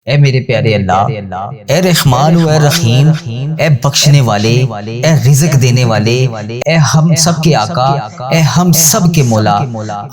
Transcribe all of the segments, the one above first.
اے میرے پیارے اللہ، اے رحمان و اے رحیم، اے بخشنے والے، اے رزق دینے والے، اے ہم سب کے آقا، اے ہم سب کے مولا،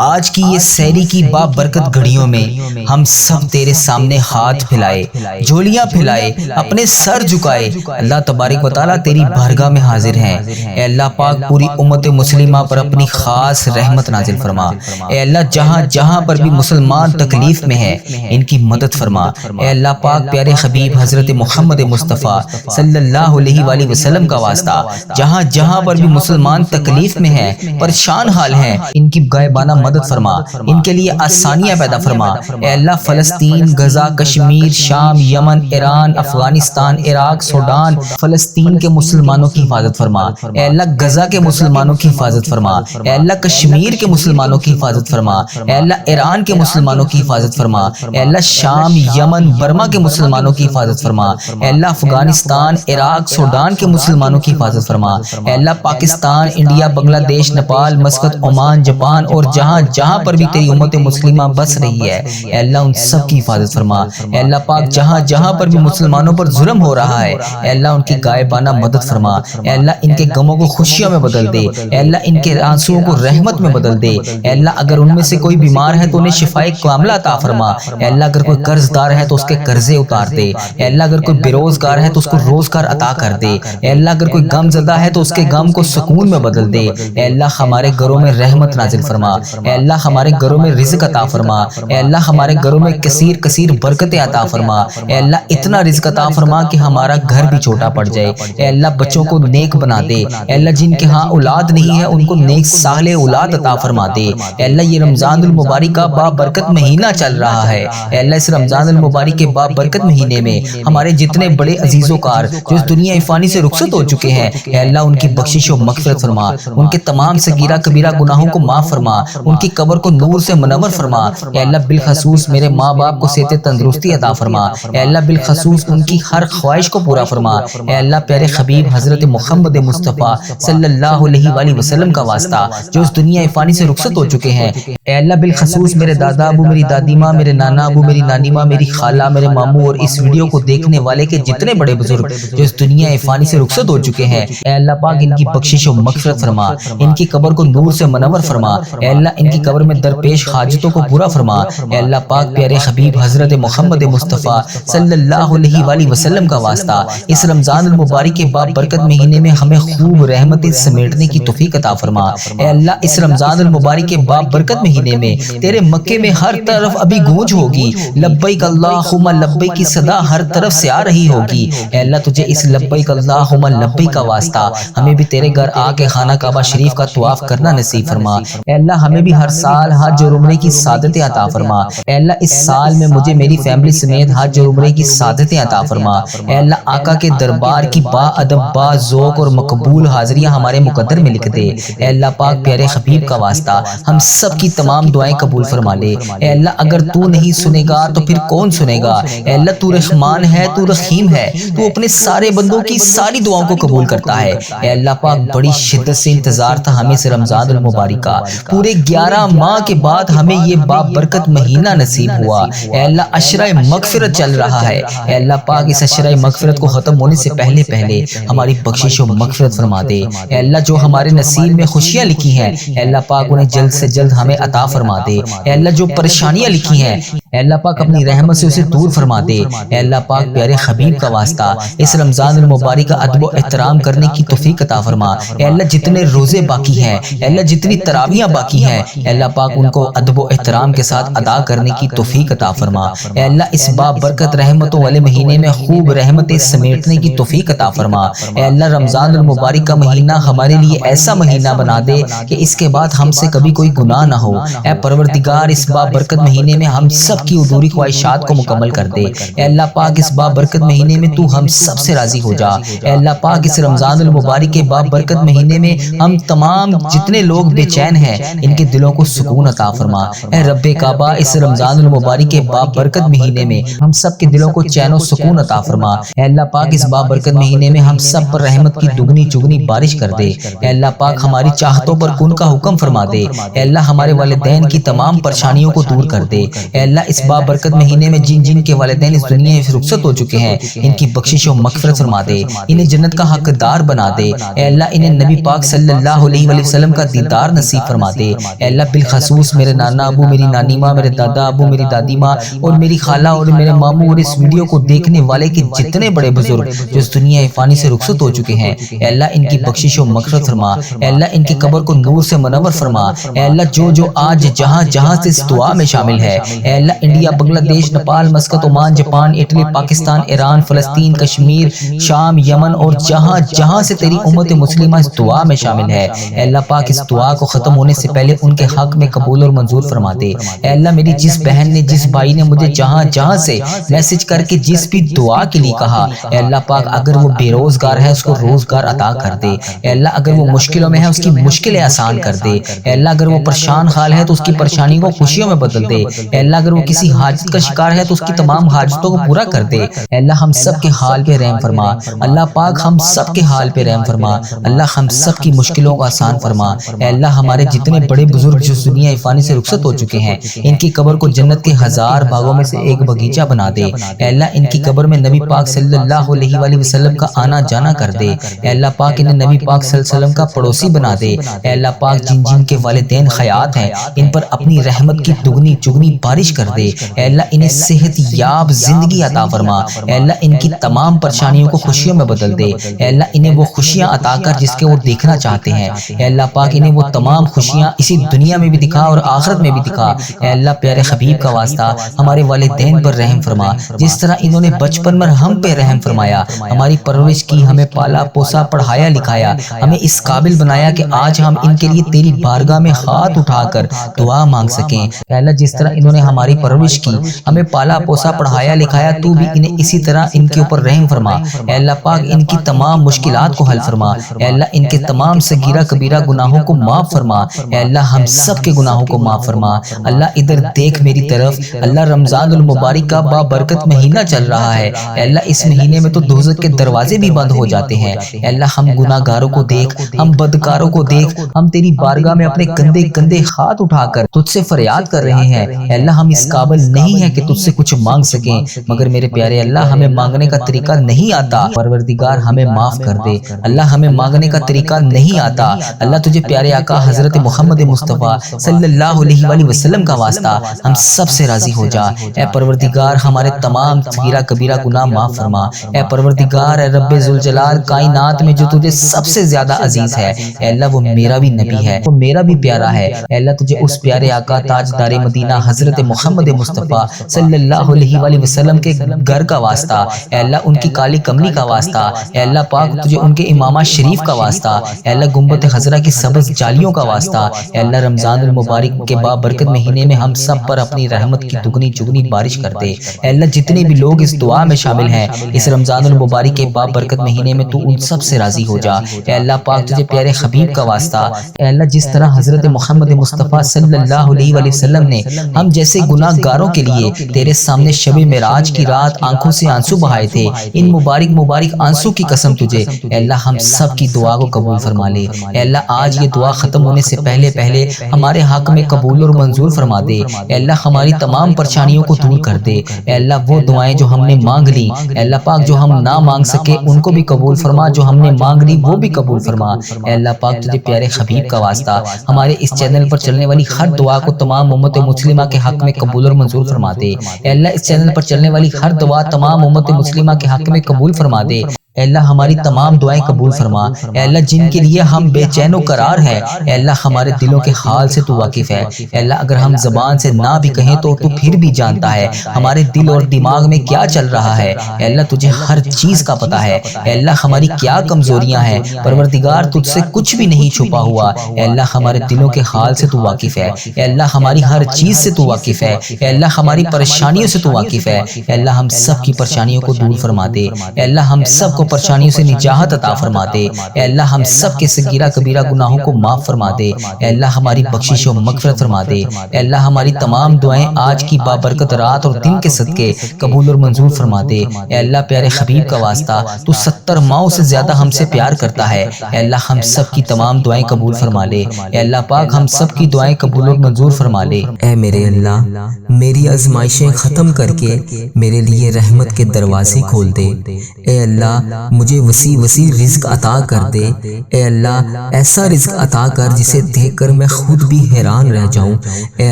آج کی یہ سحری کی بابرکت گھڑیوں میں ہم سب تیرے سامنے ہاتھ پھیلائے، جھولیاں پھیلائے، اپنے سر جھکائے اللہ تبارک و تعالیٰ تیری بارگاہ میں حاضر ہیں۔ اے اللہ پاک پوری امت مسلمہ پر اپنی خاص رحمت نازل فرما۔ اے اللہ جہاں جہاں پر بھی مسلمان تکلیف میں ہے ان کی مدد فرما۔ اے اللہ پاک پیارے حبیب حضرت محمد مصطفیٰ صلی اللہ علیہ وآلہ وسلم کا واسطہ جہاں جہاں پر بھی مسلمان تکلیف میں ہے، پریشان حال ہیں، ان کی غائبانہ مدد فرما، ان کے لیے آسانیاں پیدا فرما۔ اے اللہ فلسطین، غزہ، کشمیر، شام، یمن، ایران، افغانستان، عراق، سوڈان، فلسطین کے مسلمانوں کی حفاظت فرما۔ اے اللہ غزہ کے مسلمانوں کی حفاظت فرما۔ اے اللہ کشمیر کے مسلمانوں کی حفاظت فرما۔ اے اللہ ایران کے مسلمانوں کی حفاظت فرما۔ اے اللہ شام، یمن، برما کے مسلمانوں کی حفاظت فرما۔ اے اللہ افغانستان، عراق، سوڈان کے مسلمانوں کی حفاظت فرما۔ اے اللہ پاکستان، انڈیا، بنگلہ دیش، نیپال، مسقط، عمان، جاپان اور جہاں جہاں پر بھی تیری امت مسلمہ بس رہی ہے، اے اللہ ان سب کی حفاظت فرما۔ اے اللہ پاک جہاں جہاں پر بھی مسلمانوں پر ظلم ہو رہا ہے، اے اللہ ان کی غائبانہ مدد فرما۔ اے اللہ ان کے غموں کو خوشیوں میں بدل دے۔ اے اللہ ان کے آنسوؤں کو رحمت میں بدل دے۔ اے اللہ اگر ان میں سے کوئی بیمار ہے تو انہیں شفائے کاملہ عطا فرما۔ اے اللہ اگر کوئی قرض دار ہے تو اس کے قرضے اتار دے۔ اے اللہ اگر کوئی بے روزگار ہے تو اس کو روزگار عطا کر دے۔ اے اللہ اگر کوئی غم زدہ ہے تو اس کے غم کو سکون میں بدل دے۔ اے اللہ ہمارے گھروں میں رحمت نازل فرما۔ اے اللہ ہمارے گھروں میں رزق عطا فرما۔ اے اللہ ہمارے گھروں میں کثیر کثیر برکتیں عطا فرما۔ اے اللہ اتنا رزق عطا فرما کہ ہمارا گھر بھی چھوٹا پڑ جائے۔ اے اللہ بچوں کو نیک بنا دے۔ اے اللہ جن کے ہاں اولاد نہیں ہے ان کو نیک صالح اولاد عطا فرما دے۔ اے اللہ یہ رمضان المبارک کا بابرکت مہینہ چل رہا ہے، اے اللہ اس رمضان المبارک کے بابرکت مہینے میں ہمارے جتنے بڑے عزیز و کار جو اس دنیا فانی سے رخصت ہو چکے ہیں، اے اللہ ان کی بخشش و مغفرت فرما، ان کے تمام صغیرہ کبیرہ گناہوں کو معاف فرما، ان کی قبر کو نور سے منور فرما۔ اے اللہ بالخصوص میرے ماں باپ کو صحت تندرستی عطا فرما۔ اے اللہ بالخصوص ان کی ہر خواہش کو پورا فرما۔ اے اللہ پیارے حبیب حضرت محمد مصطفیٰ صلی اللہ علیہ وآلہ وسلم کا واسطہ جو اس دنیا فانی سے رخصت ہو چکے ہیں، اے اللہ بالخصوص میرے دادا ابو، میری دادی ماں، میرے نانا ابو، میری نانی ماں، میری خالہ، میرے ماموں اور اس ویڈیو کو دیکھنے والے کے جتنے بڑے بزرگ جو اس دنیا فانی سے رخصت ہو چکے ہیں، اے اللہ پاک ان کی بخشش و مغفرت فرما، ان کی قبر کو نور سے منور فرما۔ اے اللہ ان کی قبر میں درپیش حاجتوں کو پورا فرما۔ اے اللہ پاک پیارے حبیب حضرت محمد مصطفیٰ صلی اللہ علیہ وآلہ وسلم کا واسطہ اس رمضان المبارک کے بابرکت مہینے میں ہمیں خوب رحمتیں سمیٹنے کی توفیق عطا فرما۔ اے اللہ اس رمضان المبارک کے بابرکت مہینے میں تیرے مکے میں ہر طرف ابھی گونج ہوگی، لبیک اللہم لبیک کی صدا ہر طرف سے آ رہی ہوگی۔ اے اللہ تجھے اس لبیک اللہم لبیک کا واسطہ ہمیں بھی تیرے گھر آ کے خانہ کعبہ شریف کا طواف کرنا نصیب فرما۔ اے اللہ ہمیں بھی ہر سال حج اور عمرے کی سعادتیں عطا فرما۔ اے اللہ اس سال میں مجھے میری فیملی سمیت حج اور عمرے کی سعادتیں عطا فرما۔ اے اللہ آقا کے دربار کی با ادب، با ذوق اور مقبول حاضریاں ہمارے مقدر میں لکھ دے۔ اے اللہ پاک پیارے حبیب کا واسطہ ہم سب کی تمام دعائیں قبول فرما لے۔ اے اللہ اگر تو نہیں سنے گا تو پھر کون سنے گا؟ اے اللہ تو رحمان ہے، تو رحیم ہے، تو اپنے سارے بندوں کی ساری دعاؤں کو قبول کرتا ہے۔ اے اللہ پاک بڑی شدت سے انتظار تھا ہمیں سے رمضان المبارک کا، پورے 11 ماہ کے بعد ہمیں یہ بابرکت مہینہ نصیب ہوا۔ اے اللہ عشرہ مغفرت چل رہا ہے، اے اللہ پاک اس عشرہ مغفرت کو ختم ہونے سے پہلے پہلے ہماری بخشش و مغفرت فرما دے۔ اے اللہ جو ہمارے نصیب میں خوشیاں لکھی ہیں، اے اللہ پاک انہیں جلد سے جلد ہمیں عطا فرما دے۔ اے اللہ جو پریشانیاں لکھی ہیں، اے اللہ پاک اپنی رحمت سے اسے دور فرما دے۔ اے اللہ پاک پیارے حبیب کا واسطہ اس رمضان المبارک کا ادب و احترام کرنے کی توفیق عطا فرما۔ اے اللہ جتنے روزے باقی ہیں، اے اللہ جتنی تراویحاں باقی ہیں، اے اللہ پاک ان کو ادب و احترام کے ساتھ ادا کرنے کی توفیق عطا فرما۔ اے اللہ اس بابرکت رحمتوں والے مہینے میں خوب رحمتیں سمیٹنے کی توفیق عطا فرما۔ اے اللہ رمضان المبارک کا مہینہ ہمارے لیے ایسا مہینہ بنا دے کہ اس کے بعد ہم سے کبھی کوئی گناہ نہ ہو۔ اے پروردگار اس بابرکت مہینے میں ہم سب کی ادھوری خواہشات کو مکمل کر دے۔ اے اللہ پاک اس بابرکت مہینے میں تو ہم سب سے راضی ہو جا۔ اے اللہ پاک اس رمضان المبارک کے بابرکت مہینے میں ہم تمام جتنے لوگ بے چین ہیں ان کے دلوں کو سکون عطا فرما۔ اے رب کعبہ اس رمضان المبارک کے بابرکت مہینے میں ہم سب کے دلوں کو چین و سکون عطا فرما۔ اے اللہ پاک اس بابرکت مہینے میں ہم سب پر رحمت کی دگنی چگنی بارش کر دے۔ اے اللہ پاک ہماری چاہتوں پر کن کا حکم فرما دے۔ اے اللہ ہمارے والدین کی تمام پریشانیوں کو دور کر دے۔ اے اللہ اس بابرکت مہینے میں جن جن کے والدین اس دنیا سے رخصت ہو چکے ہیں ان کی بخشش و مغفرت فرما دے، انہیں جنت کا حقدار بنا دے۔ اے اللہ انہیں نبی پاک صلی اللہ علیہ وآلہ وسلم کا دیدار نصیب فرما دے۔ اے اللہ بالخصوص میرے نانا ابو، میری نانی ماں، میرے دادا ابو، میری دادی ماں اور میری خالہ اور میرے ماموں اور اس ویڈیو کو دیکھنے والے کے جتنے بڑے بزرگ جو اس دنیا فانی سے رخصت ہو چکے ہیں، اے اللہ ان کی بخشش و مغفرت فرما۔ اے اللہ ان کی قبر کو نور سے منور فرما۔ اے اللہ جو آج جہاں جہاں سے اس دعا میں شامل ہے، اے اللہ انڈیا، بنگلہ دیش، Nepal, Muscat, Oman, Japan, Italy, Pakistan, Iran, فلسطین، کشمیر، شام، یمن اور جہاں جہاں سے تیری امت مسلمہ اس دعا میں شامل ہے، اے اللہ پاک اس دعا کو ختم ہونے سے پہلے ان کے حق میں قبول اور منظور فرما دے۔ اے اللہ میری جس بہن نے، جس بھائی نے مجھے جہاں جہاں سے میسج کر کے جس بھی دعا کے لیے کہا، اے اللہ پاک اگر وہ بے روزگار ہے اس کو روزگار عطا کر دے۔ اے اللہ اگر وہ مشکلوں میں ہے اس کی مشکلیں آسان کر دے۔ اے اللہ اگر وہ پریشان حال ہے تو اس کی پریشانی کو خوشیوں میں بدل دے۔ اے اللہ اگر وہ کسی حاجت کا شکار ہے تو اس کی تمام حاجتوں کو پورا کر دے۔ اے اللہ ہم سب کے حال پہ رحم فرما۔ اللہ پاک ہم سب کے حال پہ رحم فرما۔ اللہ ہم سب کی مشکلوں کو آسان فرما۔ اے اللہ ہمارے جتنے بڑے بزرگ جو دنیا فانی سے رخصت ہو چکے ہیں ان کی قبر کو جنت کے 1000 باغوں میں سے ایک باغیچہ بنا دے۔ اے اللہ ان کی قبر میں نبی پاک صلی اللہ علیہ وآلہ وسلم کا آنا جانا کر دے۔ اے اللہ پاک انہیں نبی پاک صلی اللہ علیہ وسلم کا پڑوسی بنا دے۔ اے اللہ پاک جن جن کے والدین حیات ہیں ان پر اپنی رحمت کی دگنی چگنی بارش کر دے۔ اے اللہ انہیں صحت یاب زندگی عطا فرما۔ اے اللہ ان کی تمام پریشانیوں کو خوشیوں میں بدل دے۔ اے اللہ انہیں وہ خوشیاں عطا کر جس کے وہ دیکھنا چاہتے ہیں۔ اے اللہ پاک انہیں وہ تمام خوشیاں اسی دنیا میں بھی دکھا اور آخرت میں بھی دکھا۔ اے اللہ پیارے حبیب کا واسطہ ہمارے والدین پر رحم فرما، جس طرح انہوں نے بچپن میں ہم پہ رحم فرمایا، ہماری پرورش کی، ہمیں پالا پوسا، پڑھایا لکھایا، ہمیں اس قابل بنایا کہ آج ہم ان کے لیے تیری بارگاہ میں ہاتھ اٹھا کر دعا مانگ سکیں۔ اے اللہ جس طرح انہوں نے ہماری پرورش کی، ہمیں پالا پوسا، پڑھایا لکھایا، تو بھی انہیں اسی طرح ان کے اوپر رحم فرما۔ اے اللہ پاک ان کی تمام مشکلات کو حل فرما۔ اے اللہ ان کے تمام صغیرہ کبیرہ گناہوں کو معاف فرما۔ اے اللہ ہم سب کے گناہوں کو معاف فرما۔ اللہ ادھر دیکھ میری طرف، اللہ رمضان المبارک کا بابرکت مہینہ چل رہا ہے۔ اے اللہ اس مہینے میں تو دوزخ کے دروازے بھی بند ہو جاتے ہیں۔ اے اللہ ہم گناہ گاروں کو دیکھ، ہم بدکاروں کو دیکھ، ہم تیری بارگاہ میں اپنے گندے گندے ہاتھ اٹھا کر تجھ سے فریاد کر رہے ہیں۔ اے اللہ ہم اس قابل نہیں ہیں کہ تجھ سے کچھ مانگ سکیں، مگر میرے پیارے اللہ ہمیں مانگنے کا طریقہ نہیں آتا۔ پروردگار ہمیں معاف کر دے۔ اللہ ہمیں مانگنے کا طریقہ نہیں آتا۔ اللہ تجھے پیارے آقا حضرت محمد مصطفیٰ صلی اللہ علیہ وآلہ وسلم کا واسطہ ہم سب سے راضی ہو جا۔ اے پروردگار ہمارے تمام صغیرہ کبیرہ گناہ معاف فرما۔ اے پروردگار، اے رب ذوالجلال، کائنات میں جو تجھے سب سے زیادہ عزیز ہے، اے اللہ وہ میرا بھی نبی ہے، وہ میرا بھی پیارا ہے۔ اے اللہ تجھے اس پیارے آقا تاجدار مدینہ حضرت محمد مصطفیٰ صلی اللہ علیہ وآلہ وسلم کے گھر کا واسطہ، اے اللہ ان کی کالی کملی کا واسطہ، اے اللہ پاک تجھے ان کے امامہ شریف کا واسطہ، اے اللہ گنبد خضرا کی سبز جالیوں کا واسطہ، اے اللہ رمضان المبارک کے بابرکت مہینے میں ہم سب پر اپنی رحمت کی دگنی چگنی بارش کر دے۔ اے اللہ جتنے بھی لوگ اس دعا میں شامل ہیں اس رمضان المبارک کے بابرکت مہینے میں تو ان سب سے راضی ہو جا۔ اے اللہ پاک تجھے پیارے حبیب کا واسطہ، اے اللہ جس طرح حضرت محمد مصطفیٰ صلی اللہ علیہ وآلہ وسلم نے ہم جیسے گناہ گاروں کے لیے تیرے سامنے شب معراج کی رات آنکھوں سے آنسو بہائے تھے، ان مبارک مبارک آنسو کی قسم تجھے اے اللہ ہم سب کی دعا کو قبول فرما لے۔ اے اللہ آج یہ دعا ختم ہونے سے پہلے پہلے ہمارے حق میں قبول اور منظور فرما دے۔ اے اللہ ہماری تمام پریشانیوں کو دور کر دے۔ اے اللہ وہ دعائیں جو ہم نے مانگ لی، اے اللہ پاک جو ہم نہ مانگ سکے ان کو بھی قبول فرما، جو ہم نے مانگ لی وہ بھی قبول فرما۔ اے اللہ پاک تجھے پیارے حبیب کا واسطہ ہمارے اس چینل پر چلنے والی ہر دعا کو تمام امت مسلمہ کے حق میں قبول اور منظور فرما دے۔ اے اللہ اس چینل پر چلنے والی ہر دعا تمام امت مسلمہ کے حق میں قبول فرما دے۔ اے اللہ ہماری تمام دعائیں قبول فرما۔ اے اللہ جن کے لیے ہم بے چین و قرار ہیں، اے اللہ ہمارے دلوں کے حال سے تو واقف ہے۔ اے اللہ اگر ہم زبان سے نہ بھی کہیں تو پھر بھی جانتا ہے ہمارے دل اور دماغ میں کیا چل رہا ہے۔ اے اللہ تجھے ہر چیز کا پتہ ہے۔ اے اللہ ہماری کیا کمزوریاں ہیں، پروردگار تجھ سے کچھ بھی نہیں چھپا ہوا۔ اے اللہ ہمارے دلوں کے حال سے تو واقف ہے۔ اے اللہ ہماری ہر چیز سے تو واقف ہے۔ اے اللہ ہماری پریشانیوں سے تو واقف ہے۔ اے اللہ ہم سب کی پریشانیوں کو دور فرما دے۔ اے اللہ ہم سب کو پریشانیوں سے نجات عطا فرما دے۔ اے اللہ ہم سب کے صغیرہ کبیرہ گناہوں کو معاف فرما دے۔ اے اللہ ہماری بخشش و مغفرت فرما دے۔ اے اللہ ہماری تمام دعائیں آج کی بابرکت رات اور دن کے صدقے قبول اور منظور فرما دے۔ اے اللہ پیارے حبیب کا واسطہ تو 70 ماؤں سے زیادہ ہم سے پیار کرتا ہے۔ اے اللہ ہم سب کی تمام دعائیں قبول فرما لے۔ اے اللہ پاک ہم سب کی دعائیں قبول اور منظور فرما لے۔ اے میرے اللہ میری آزمائشیں ختم کر کے میرے لیے رحمت کے دروازے کھول دے۔ اے اللہ مجھے وسیع وسیع رزق عطا کر دے۔ اے اللہ ایسا رزق عطا کر جسے دیکھ کر میں خود بھی حیران رہ جاؤں۔ اے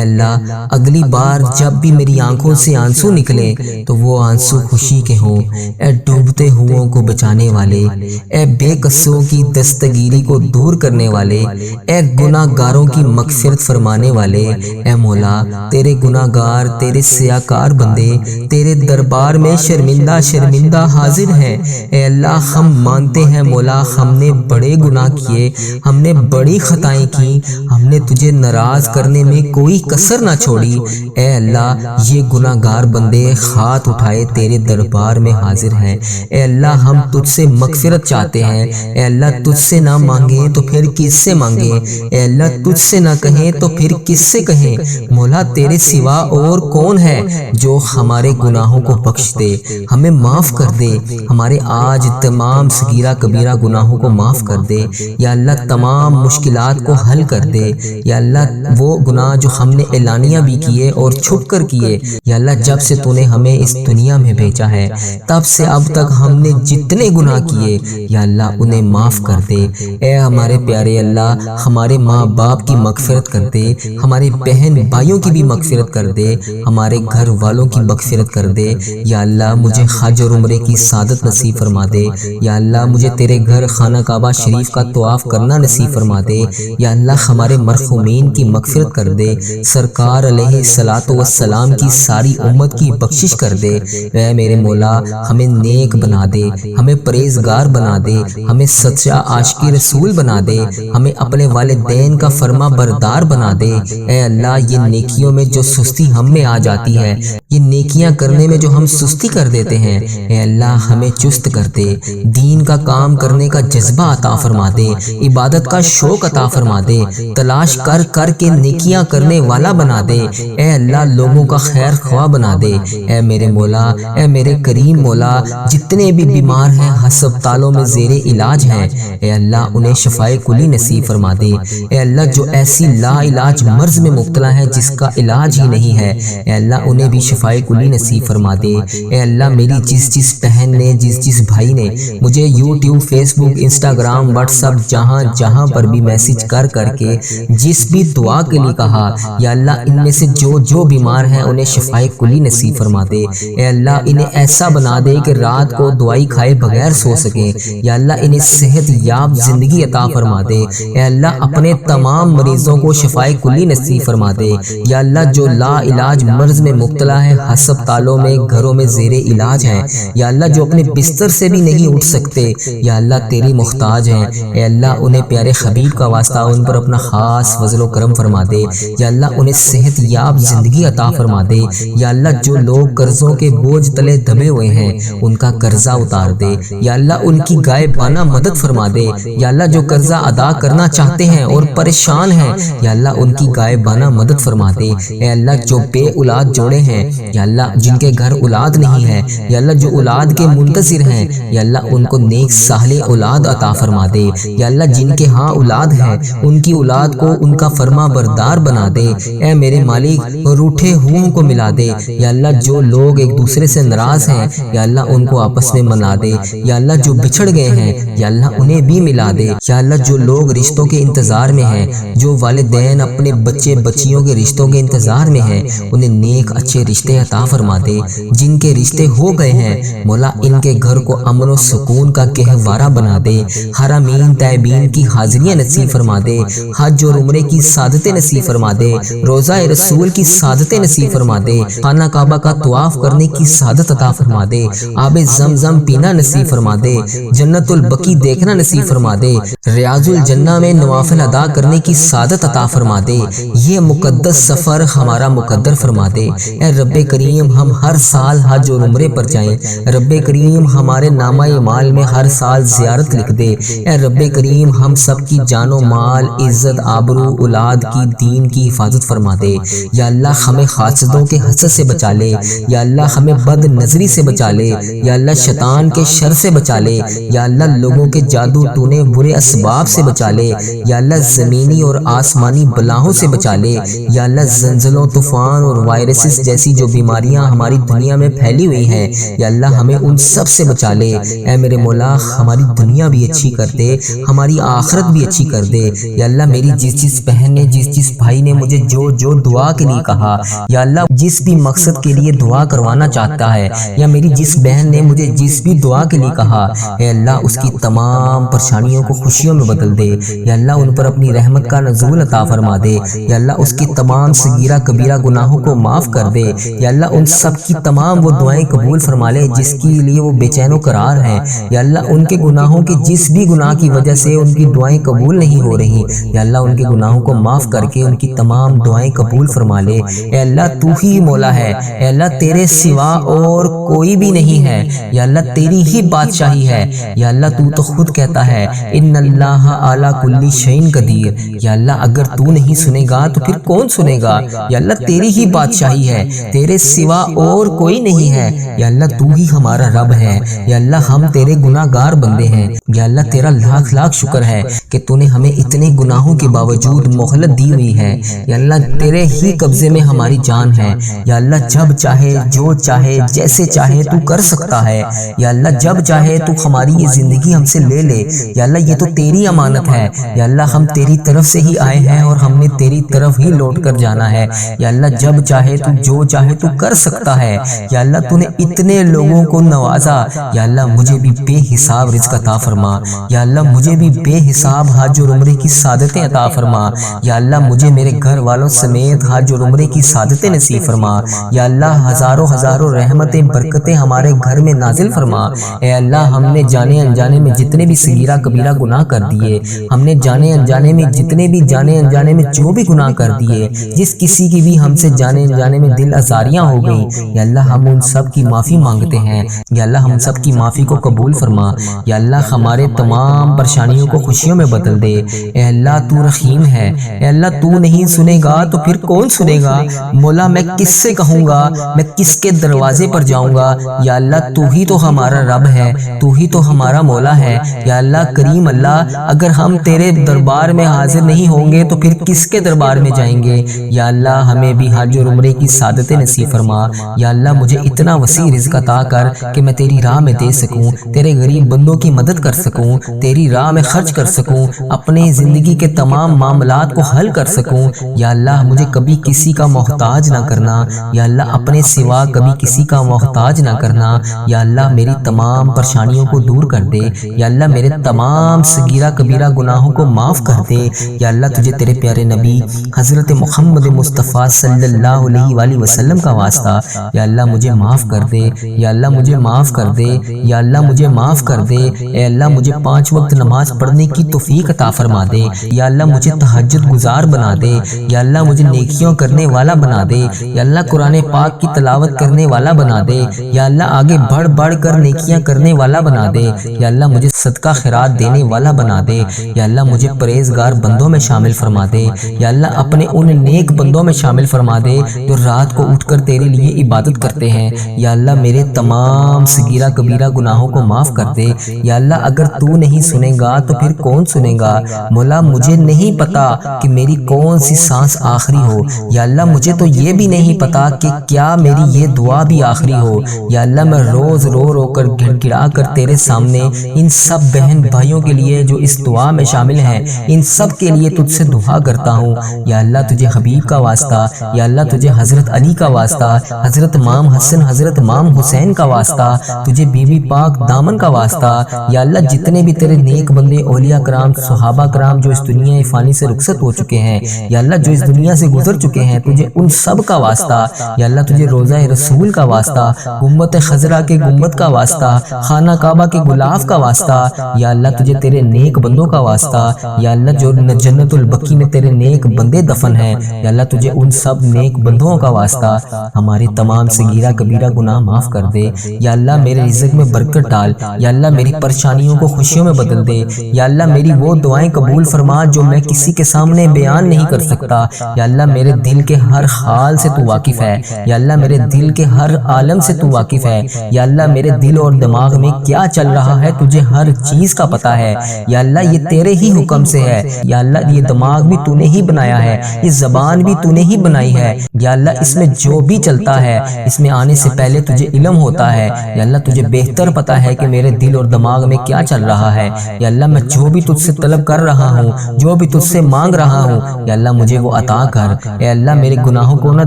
اللہ اگلی بار جب بھی میری آنکھوں سے آنسو نکلے تو وہ آنسو خوشی کے ہوں۔ اے ڈوبتے ہوئوں کو بچانے والے، اے بے قصوں کی دستگیری کو دور کرنے والے، اے گناہ گاروں کی مغفرت فرمانے والے، اے مولا تیرے گناہ گار تیرے سیاکار بندے تیرے دربار میں شرمندہ شرمندہ حاضر ہیں۔ اے اللہ ہم مانتے ہیں مولا ہم نے بڑے گناہ کیے، ہم نے بڑی خطائیں کی، ہم نے تجھے ناراض کرنے میں کوئی کسر نہ چھوڑی۔ اے اللہ یہ گناہ گار بندے ہاتھ اٹھائے تیرے دربار میں حاضر ہیں۔ اے اللہ ہم تجھ سے مغفرت چاہتے ہیں۔ اے اللہ تجھ سے نہ مانگیں تو پھر کس سے مانگیں؟ اے اللہ تجھ سے نہ کہیں تو پھر کس سے کہیں؟ مولا تیرے سوا اور کون ہے جو ہمارے گناہوں کو بخش دے، ہمیں معاف کر دے، ہمارے آج تمام صغیرہ کبیرہ گناہوں کو معاف کر دے۔ یا اللہ تمام مشکلات کو حل کر دے۔ یا اللہ وہ گناہ جو ہم نے اعلانیہ بھی کیے اور چھپ کر کیے، یا اللہ جب سے تو نے ہمیں اس دنیا میں بھیجا ہے تب سے اب تک ہم نے جتنے گناہ کیے یا اللہ انہیں معاف کر دے۔ اے ہمارے پیارے اللہ ہمارے ماں باپ کی مغفرت کر دے، ہمارے بہن بھائیوں کی بھی مغفرت کر دے، ہمارے گھر والوں کی مغفرت کر دے۔ یا اللہ مجھے حج اور عمرے کی سعادت نصیب فرما دے۔ یا اللہ مجھے تیرے گھر خانہ کعبہ شریف کا طواف کرنا نصیب فرما دے۔ یا اللہ ہمارے مرحومین کی مغفرت کر دے، سرکار علیہ الصلوۃ والسلام کی ساری امت کی بخشش کر دے۔ اے میرے مولا ہمیں نیک بنا دے، ہمیں پرہیزگار بنا دے، ہمیں سچا عاشق رسول بنا دے، ہمیں اپنے والدین کا فرما بردار بنا دے۔ اے اللہ یہ نیکیوں میں جو سستی ہم میں آ جاتی ہے، یہ نیکیاں کرنے میں جو ہم سستی کر دیتے ہیں، اے اللہ ہمیں چست کر دے، دین کا کام کرنے کا جذبہ عطا فرما دے، عبادت کا شوق عطا فرما دے، تلاش کر کر کے نیکیاں کرنے والا بنا دے۔ اے اللہ لوگوں کا خیر خواہ بنا دے۔ اے میرے مولا اے میرے کریم مولا جتنے بھی بیمار ہیں ہسپتالوں میں زیر علاج ہیں، اے اللہ انہیں شفائے کلی نصیب فرما دے۔ اے اللہ جو ایسی لا علاج مرض میں مبتلا ہے جس کا علاج ہی نہیں ہے، اے اللہ انہیں بھی شفائے کلی نصیب فرما دے۔ اے اللہ میری جس بہن نے جس بھائی نے مجھے یوٹیوب فیس بک انسٹاگرام واٹس ایپ جہاں پر بھی میسج کر کے جس بھی دعا کے لیے کہا، یا اللہ ان میں سے جو بیمار ہیں انہیں شفائے کلی نصیب فرما دے۔ اے اللہ انہیں ایسا بنا دے کہ رات کو دوائی کھائے بغیر سو سکیں۔ یا اللہ انہیں صحت یاب زندگی عطا فرما دے۔ اے اللہ اپنے تمام مریضوں کو شفائے کلی نصیب فرما دے۔ یا اللہ جو لا علاج مرض میں مبتلا ہے ہسپتالوں میں گھروں میں زیر علاج ہیں، یا اللہ جو اپنے بستر سے بھی نہیں اٹھ سکتے، یا اللہ تیری محتاج ہیں، اے اللہ انہیں پیارے حبیب کا واسطہ ان پر اپنا خاص فضل و کرم فرما دے۔ یا اللہ انہیں صحت یاب زندگی عطا فرما دے۔ یا اللہ جو لوگ قرضوں کے بوجھ تلے دبے ہوئے ہیں ان کا قرضہ اتار دے۔ یا اللہ ان کی غائبانہ مدد فرما دے۔ یا اللہ جو قرضہ ادا کرنا چاہتے ہیں اور پریشان ہیں، یا اللہ ان کی غائبانہ مدد فرما دے۔ اے اللہ جو بے اولاد جوڑے ہیں، یا اللہ جن کے گھر اولاد نہیں ہے، یا اللہ جو اولاد کے منتظر ہیں، یا اللہ ان کو نیک صالح اولاد عطا فرما دے۔ یا اللہ جن کے ہاں اولاد ہے ان کی اولاد کو ان کا فرما بردار بنا دے۔ اے میرے مالک روٹھے ہوئوں کو ملا دے۔ یا اللہ جو لوگ ایک دوسرے سے ناراض ہیں، یا اللہ ان کو آپس میں منا دے۔ یا اللہ جو بچھڑ گئے ہیں، یا اللہ انہیں بھی ملا دے۔ یا اللہ جو لوگ رشتوں کے انتظار میں ہیں، جو والدین اپنے بچے بچیوں کے رشتوں کے انتظار میں ہیں، انہیں نیک اچھے رشتے عطا فرما دے۔ جن کے رشتے ہو گئے ہیں مولا ان کے گھر کو امن و سکون کا گہوارہ بنا دے۔ حرمین طیبین کی حاضریاں نصیب فرما دے، حج اور عمرے کی سعادتیں نصیب فرما دے، روزہ رسول کی سعادتیں نصیب فرما دے، خانہ کعبہ کا طواف کرنے کی سعادت عطا فرما دے، آب زمزم پینا نصیب فرما دے، جنت البقیع دیکھنا نصیب فرما دے، ریاض الجنہ میں نوافل ادا کرنے کی سعادت عطا فرما دے۔ یہ مقدس سفر ہمارا مقدر فرما دے۔ اے رب کریم ہم ہر سال حج اور عمرے پر جائیں، رب کریم ہمارے نامہ اعمال میں ہر سال زیارت لکھ دے۔ اے رب کریم ہم سب کی جان و مال، عزت، آبرو، اولاد کی، دین کی حفاظت فرما دے۔ یا اللہ ہمیں حاسدوں کے حسد سے بچا لے۔ یا اللہ ہمیں بد نظری سے بچا لے۔ یا اللہ شیطان کے شر سے بچا لے۔ یا اللہ لوگوں کے جادو ٹونے برے اسباب سے بچا لے۔ یا اللہ زمینی اور آسمانی بلاؤں سے بچا لے۔ یا اللہ زلزلوں، طوفان اور وائرسز جیسی جو بیماریاں ہماری دنیا میں پھیلی ہوئی ہیں، یا اللہ ہمیں ان سب سے بچا لے۔ اے میرے مولا ہماری دنیا بھی اچھی کر دے، ہماری آخرت بھی اچھی کر دے۔ یا اللہ میری جس بہن نے، جس بھائی نے مجھے جو دعا کے لیے کہا، یا اللہ جس بھی مقصد کے لیے دعا کروانا چاہتا ہے، یا میری جس بہن نے مجھے جس بھی دعا کے لیے کہا، اے اللہ اس کی تمام پریشانیوں کو خوشیوں میں بدل دے۔ یا اللہ ان پر اپنی رحمت کا نزول عطا فرما دے۔ یا اللہ اس کی تمام صغیرہ کبیرہ گناہوں کو معاف کر دے۔ یا اللہ ان سب کی تمام وہ دعائیں قبول فرما لے جس کے لیے وہ بے چین و قرار ہیں۔ یا اللہ ان کے گناہوں کے جس بھی گناہ کی وجہ سے ان کی دعائیں قبول نہیں ہو رہی، یا اللہ ان کے گناہوں کو معاف کر کے ان کی تمام دعائیں قبول فرما لے۔ اے اللہ تو ہی مولا ہے، اے اللہ تیرے سوا اور کوئی بھی نہیں ہے، یا اللہ تیری ہی بادشاہی ہے۔ یا اللہ تو تو خود کہتا ہے ان اللہ علی کل شیء قدیر۔ یا اللہ اگر تو نہیں سنے گا تو پھر کون سنے گا؟ یا اللہ تیری ہی بادشاہی ہے، تیرے سوا اور کوئی نہیں ہے۔ یا اللہ تو ہی ہمارا رب ہے، یا اللہ ہم تیرے گناہ گار بندے ہیں۔ یا اللہ تیرا لاکھ لاکھ شکر ہے کہ تو نے ہمیں اتنے گناہوں کے باوجود مہلت دی ہوئی ہے۔ یا اللہ تیرے ہی قبضے میں ہماری جان ہے۔ یا اللہ جب چاہے، جو چاہے، جیسے چاہے تو کر سکتا ہے۔ یا اللہ جب چاہے تو ہماری یہ زندگی ہم سے لے لے۔ یا اللہ یہ تو تیری امانت ہے۔ یا اللہ ہم تیری طرف سے ہی آئے ہیں اور ہم نے تیری طرف ہی لوٹ کر جانا ہے۔ یا اللہ جب چاہے تو، جو چاہے تو کر سکتا ہے۔ یا اللہ تو نے اتنے لوگوں کو نوازا، یا اللہ مجھے بھی بے حساب رزق عطا فرما۔ یا اللہ مجھے بھی بے حساب حج اور عمرے کی سعادتیں عطا فرما۔ یا اللہ مجھے میرے گھر والوں سمیت حج اور عمرے کی سعادتیں نصیب فرما۔ یا اللہ ہزاروں ہزاروں رحمتیں، برکتیں ہمارے گھر میں نازل فرما۔ اے اللہ ہم نے جانے انجانے میں جتنے بھی صغیرہ کبیرہ گناہ کر دیے، ہم نے جانے انجانے میں جتنے بھی جانے انجانے میں جو بھی گناہ کر دیے، جس کسی کی بھی ہم سے جانے انجانے میں دل آزاریاں ہو گئیں، یا اللہ ہم ان سب کی معافی مانگتے ہیں۔ یا اللہ ہم سب کی معافی کو قبول فرما۔ یا اللہ ہمارے تمام پریشانیوں کو خوشیوں میں بدل دے۔ اے اللہ تو رحیم ہے، اے اللہ تو نہیں سنے گا تو پھر کون سنے گا؟ مولا میں کس سے کہوں گا، میں کس کے دروازے پر جاؤں گا؟ یا اللہ تو ہی تو ہمارا رب ہے، تو ہی تو ہمارا مولا ہے۔ یا اللہ کریم اللہ اگر ہم تیرے دربار میں حاضر نہیں ہوں گے تو پھر کس کے دربار میں جائیں گے؟ یا اللہ ہمیں بھی حج اور عمرے کی سعادتیں نصیب فرما۔ یا اللہ مجھے اتنا وسیع رزق عطا کر کہ میں تیری راہ میں دے سکوں، تیرے غریب بندوں کی مدد کر سکوں، تیری راہ میں خرچ کر سکوں، اپنے زندگی کے تمام معاملات کو حل کر سکوں۔ یا اللہ مجھے کبھی کسی کا محتاج نہ کرنا، یا اللہ اپنے سوا کبھی کسی کا محتاج نہ کرنا۔ یا اللہ میری تمام پریشانیوں کو دور کر دے۔ یا اللہ میرے تمام صغیرہ کبیرہ گناہوں کو معاف کر دے۔ یا اللہ تجھے تیرے پیارے نبی حضرت محمد مصطفیٰ صلی اللہ علیہ وآلہ وسلم کا واسطہ، یا اللہ مجھے معاف کر دے۔ یا اللہ مجھے معاف کر دے۔ یا اللہ مجھے معاف کر دے۔ اے اللہ مجھے 5 وقت نماز پڑھنے کی توفیق عطا فرما دے۔ یا اللہ مجھے تہجد گزار بنا دے۔ یا اللہ مجھے نیکیوں کرنے والا بنا دے۔ یا اللہ قرآن پاک کی تلاوت کرنے والا بنا دے۔ یا اللہ آگے بڑھ بڑھ کر نیکیاں کرنے والا بنا دے۔ یا اللہ مجھے صدقہ خیرات دینے والا بنا دے۔ یا اللہ مجھے پرہیزگار بندوں میں شامل فرما دے۔ یا اللہ اپنے ان نیک بندوں میں شامل فرما دے جو رات کو اٹھ کر تیرے لیے عبادت کرتے ہیں۔ یا اللہ میرے تمام صغیرہ کبیرہ گناہوں کو معاف کر دے۔ یا اللہ اگر تو نہیں سنے گا تو پھر کون سنے گا؟ مولا مجھے نہیں پتا کہ میری کون سی سانس آخری ہو۔ یا اللہ مجھے تو یہ بھی نہیں پتا کہ کیا میری یہ دعا بھی آخری ہو۔ یا اللہ میں روز رو رو کر گڑ گڑا کر تیرے سامنے ان سب بہن بھائیوں کے لیے جو اس دعا میں شامل ہیں، ان سب کے لیے تجھ سے دعا کرتا ہوں۔ یا اللہ تجھے حبیب کا واسطہ، یا اللہ تجھے حضرت علی کا واسطہ، حضرت امام حسن، حضرت امام حسین کا واسطہ، تجھے بی بی پاک دامن کا واسطہ۔ یا اللہ جتنے بھی تیرے نیک بندے اولیاء کرام، صحابہ کرام جو اس دنیا فانی سے رخصت ہو چکے ہیں، یا اللہ جو اس دنیا سے گزر چکے ہیں، تجھے ان سب کا واسطہ۔ یا اللہ تجھے روضہ رسول کا واسطہ، گنبد خضرا کے گنبد کا واسطہ، خانہ کعبہ کے غلاف کا واسطہ۔ یا اللہ تجھے تیرے نیک بندوں کا واسطہ۔ یا اللہ جو جنت البقیع میں تیرے نیک بندے دفن ہیں، یا اللہ تجھے ان سب نیک بندوں کا واسطہ۔ ہمارے تمام صغیرہ کبیرہ گناہ معاف کر دے۔ یا اللہ میرے رزق میں برکت ڈال، یا اللہ میری پریشانیوں کو خوشیوں میں بدل دے، یا اللہ میری وہ دعائیں قبول فرما جو میں کسی کے سامنے بیان نہیں کر سکتا، یا اللہ میرے دل کے ہر حال سے تو واقف ہے، یا اللہ میرے دل کے ہر عالم سے تو واقف ہے، یا اللہ میرے دل اور دماغ میں کیا چل رہا ہے تجھے ہر چیز کا پتہ ہے، یا اللہ یہ تیرے ہی حکم سے ہے، یا اللہ یہ دماغ بھی تو نے ہی بنایا ہے، یہ زبان بھی تو نے ہی بنائی ہے، یا اللہ اس میں جو بھی چلتا ہے اس میں آنے سے پہلے تجھے علم ہوتا ہے، یا اللہ تجھے بہتر پتہ ہے کہ میرے دل اور دماغ میں کیا چل رہا ہے، یا اللہ میں جو بھی تجھ سے طلب کر رہا ہوں، جو بھی تجھ سے مانگ رہا ہوں، یا اللہ مجھے وہ عطا کر، اے اللہ میرے گناہوں کو نہ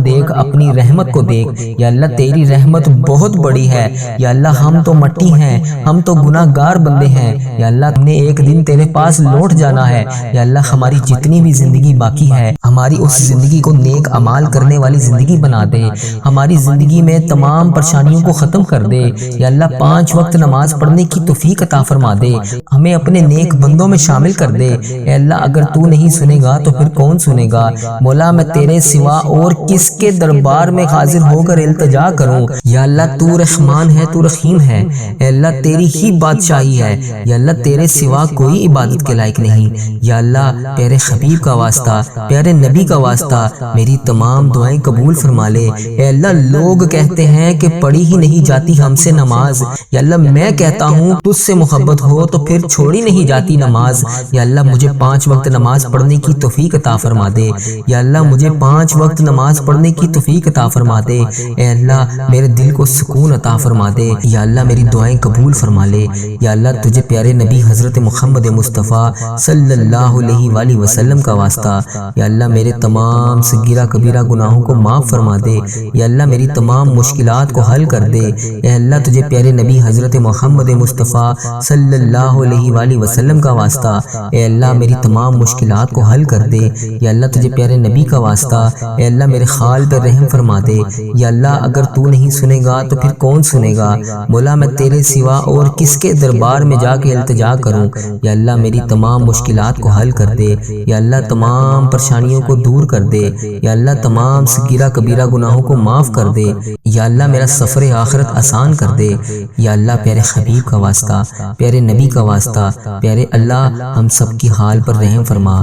دیکھ، اپنی رحمت کو دیکھ، یا اللہ تیری رحمت بہت بڑی ہے، یا اللہ ہم تو مٹی ہیں، ہم تو گناہ گار بندے ہیں، یا اللہ ہم نے ایک دن تیرے پاس لوٹ جانا ہے، یا اللہ ہماری جتنی بھی زندگی باقی ہے ہماری اس زندگی کو نیک اعمال کرنے والی زندگی بنا دے، ہماری زندگی میں تمام پریشانیوں کو ختم کر دے، یا اللہ 5 وقت نماز پڑھنے کی توفیق عطا فرما دے، ہمیں اپنے نیک بندوں میں شامل کر دے، اے اللہ اگر تو نہیں سنے گا تو پھر کون سنے گا، مولا میں تیرے سوا اور کس کے دربار میں حاضر ہو کر التجا کروں، یا اللہ تو رحمان ہے، تو رحیم ہے، اے اللہ تیری ہی بادشاہی ہے، یا اللہ تیرے سوا کوئی عبادت کے لائق نہیں، یا اللہ پیارے حبیب کا واسطہ، پیارے نبی کا واسطہ میری تمام دعائیں قبول فرما لے، اے اللہ لوگ کہتے ہیں کہ پڑھی ہی نہیں جاتی ہم سے نماز، یا اللہ میں کہتا ہوں تجھ سے محبت ہو تو پھر چھوڑی نہیں جاتی نماز، یا اللہ مجھے 5 وقت نماز پڑھنے کی توفیق عطا فرما دے، یا اللہ مجھے 5 وقت نماز پڑھنے کی توفیق عطا فرما دے، اے اللہ میرے دل کو سکون عطا فرما دے، یا اللہ میری دعائیں قبول فرما لے، یا اللہ تجھے پیارے نبی حضرت محمد مصطفیٰ صلی اللہ علیہ وآلہ وسلم کا واسطہ، یا اللہ میرے تمام صغیرہ کبیرہ گناہوں کو معاف فرما دے، یا اللہ میری تمام مشکلات کو حل کر دے، اے اللہ تجھے پیارے نبی حضرت محمد مصطفیٰ صلی اللہ علیہ وآلہ وسلم کا واسطہ، اے اللہ میری تمام مشکلات کو حل کر دے، یا اللہ تجھے پیارے نبی کا واسطہ، اے اللہ میرے خال پر رحم فرما دے، یا اللہ اگر تو نہیں سنے گا تو پھر کون سنے گا، مولا میں تیرے سوا اور کس کے دربار میں جا کے التجا کروں، یا اللہ میری تمام مشکلات کو حل کر دے، یا اللہ تمام پریشانیوں کو دور کر دے، یا اللہ تمام صغیرہ کبیرہ گناہوں کو معاف کر دے، یا اللہ میرا سفر آخرت آسان کر دے، یا اللہ پیارے حبیب کا واسطہ، پیارے نبی کا واسطہ، پیارے اللہ ہم سب کی حال پر رحم فرما۔